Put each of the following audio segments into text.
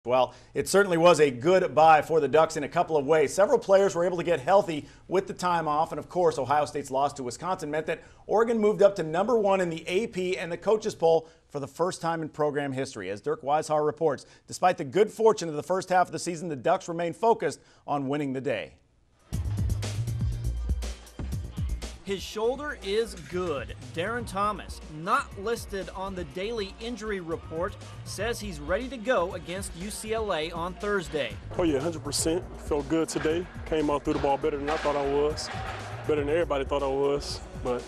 Well, it certainly was a good bye for the Ducks in a couple of ways. Several players were able to get healthy with the time off, and of course, Ohio State's loss to Wisconsin meant that Oregon moved up to #1 in the AP and the coaches poll for the first time in program history. As Dirk Weishauer reports, despite the good fortune of the first half of the season, the Ducks remain focused on winning the day. His shoulder is good. Darren Thomas, not listed on the daily injury report, says he's ready to go against UCLA on Thursday. Oh yeah, 100%. Felt good today. Came out through the ball better than I thought I was. Better than everybody thought I was, but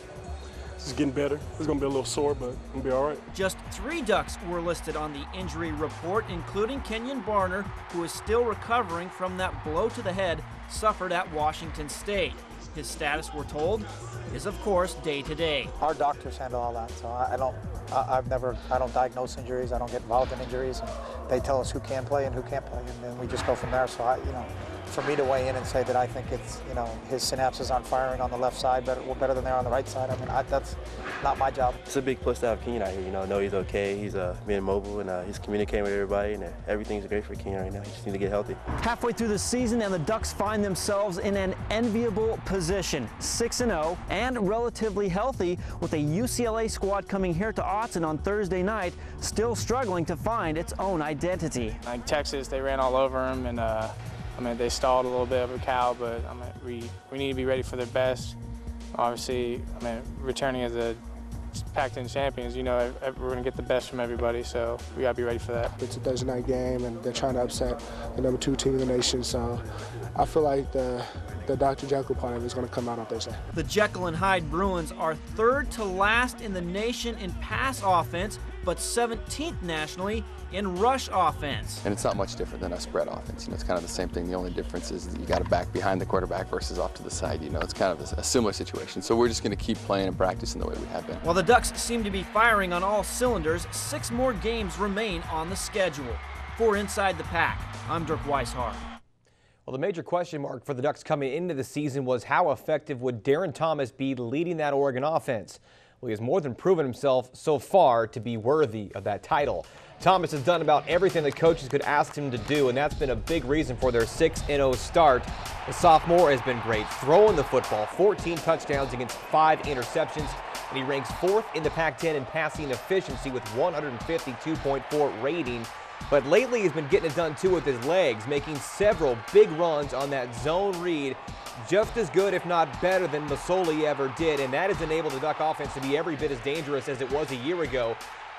it's just getting better. It's going to be a little sore, but it'll be all right. Just 3 Ducks were listed on the injury report, including Kenyon Barner, who is still recovering from that blow to the head suffered at Washington State. His status, we're told, is of course day-to-day. Our doctors handle all that, so I don't diagnose injuries. I don't get involved in injuries, and they tell us who can play and who can't play, and then we just go from there. So for me to weigh in and say that I think it's, his synapses aren't firing on the left side better than they are on the right side, that's not my job. It's a big plus to have Kenyon out here. Know he's okay. He's being mobile and he's communicating with everybody, and everything's great for Kenyon right now. He just needs to get healthy. Halfway through the season, and the Ducks find themselves in an enviable position, 6-0 and relatively healthy, with a UCLA squad coming here to Autzen on Thursday night, still struggling to find its own identity. Like Texas, they ran all over them, and they stalled a little bit of a cow, but we need to be ready for their best. Obviously, returning as a Pac-10 champions, we're going to get the best from everybody, so we got to be ready for that. It's a Thursday night game, and they're trying to upset the #2 team in the nation, so I feel like the Dr. Jekyll part of it is going to come out on Thursday. The Jekyll and Hyde Bruins are 3rd to last in the nation in pass offense, but 17th nationally in rush offense. And it's not much different than a spread offense. It's kind of the same thing. The only difference is that you got a back behind the quarterback versus off to the side. It's kind of a similar situation. So we're just going to keep playing and practicing the way we have been. While the Ducks seem to be firing on all cylinders, 6 more games remain on the schedule. For Inside the Pac, I'm Dirk Weishauer. Well, the major question mark for the Ducks coming into the season was how effective would Darren Thomas be leading that Oregon offense? Well, he has more than proven himself so far to be worthy of that title. Thomas has done about everything the coaches could ask him to do, and that's been a big reason for their 6-0 start. The sophomore has been great throwing the football, 14 touchdowns against 5 interceptions, and he ranks 4th in the Pac-10 in passing efficiency with 152.4 rating. But lately he's been getting it done too with his legs, making several big runs on that zone read. Just as good, if not better, than Masoli ever did, and that has enabled the Duck offense to be every bit as dangerous as it was a year ago.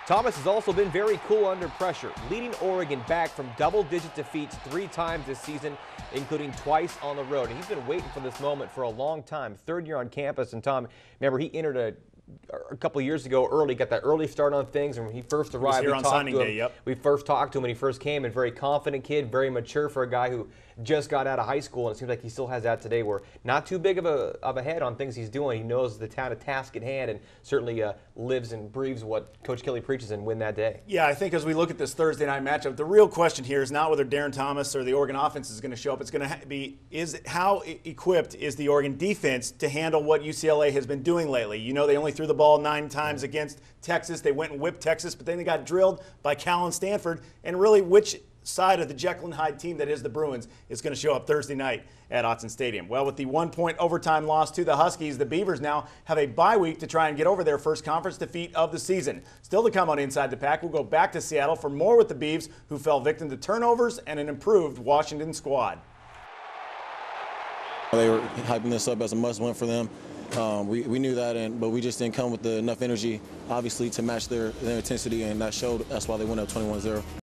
Thomas has also been very cool under pressure, leading Oregon back from double-digit defeats 3 times this season, including twice on the road. And he's been waiting for this moment for a long time. 3rd year on campus, and Tom, remember, he entered a couple of years ago early, got that early start on things, and when he first arrived, we first talked to him when he first came, and very confident kid, very mature for a guy who just got out of high school, and it seems like he still has that today, where not too big of a head on things he's doing. He knows the task at hand, and certainly lives and breathes what Coach Kelly preaches and win that day. Yeah, I think as we look at this Thursday night matchup, the real question here is not whether Darren Thomas or the Oregon offense is going to show up. It's going to be how equipped is the Oregon defense to handle what UCLA has been doing lately. They only threw the ball 9 times against Texas. They went and whipped Texas, but then they got drilled by Cal and Stanford. And really, which side of the Jekyll and Hyde team that is the Bruins is going to show up Thursday night at Autzen Stadium? Well, with the 1-point overtime loss to the Huskies, the Beavers now have a bye week to try and get over their first conference defeat of the season. Still to come on Inside the Pac, we'll go back to Seattle for more with the Beavs, who fell victim to turnovers and an improved Washington squad. They were hyping this up as a must-win for them. We knew that, but we just didn't come with enough energy, obviously, to match their intensity, and that showed. That's why they went up 21-0.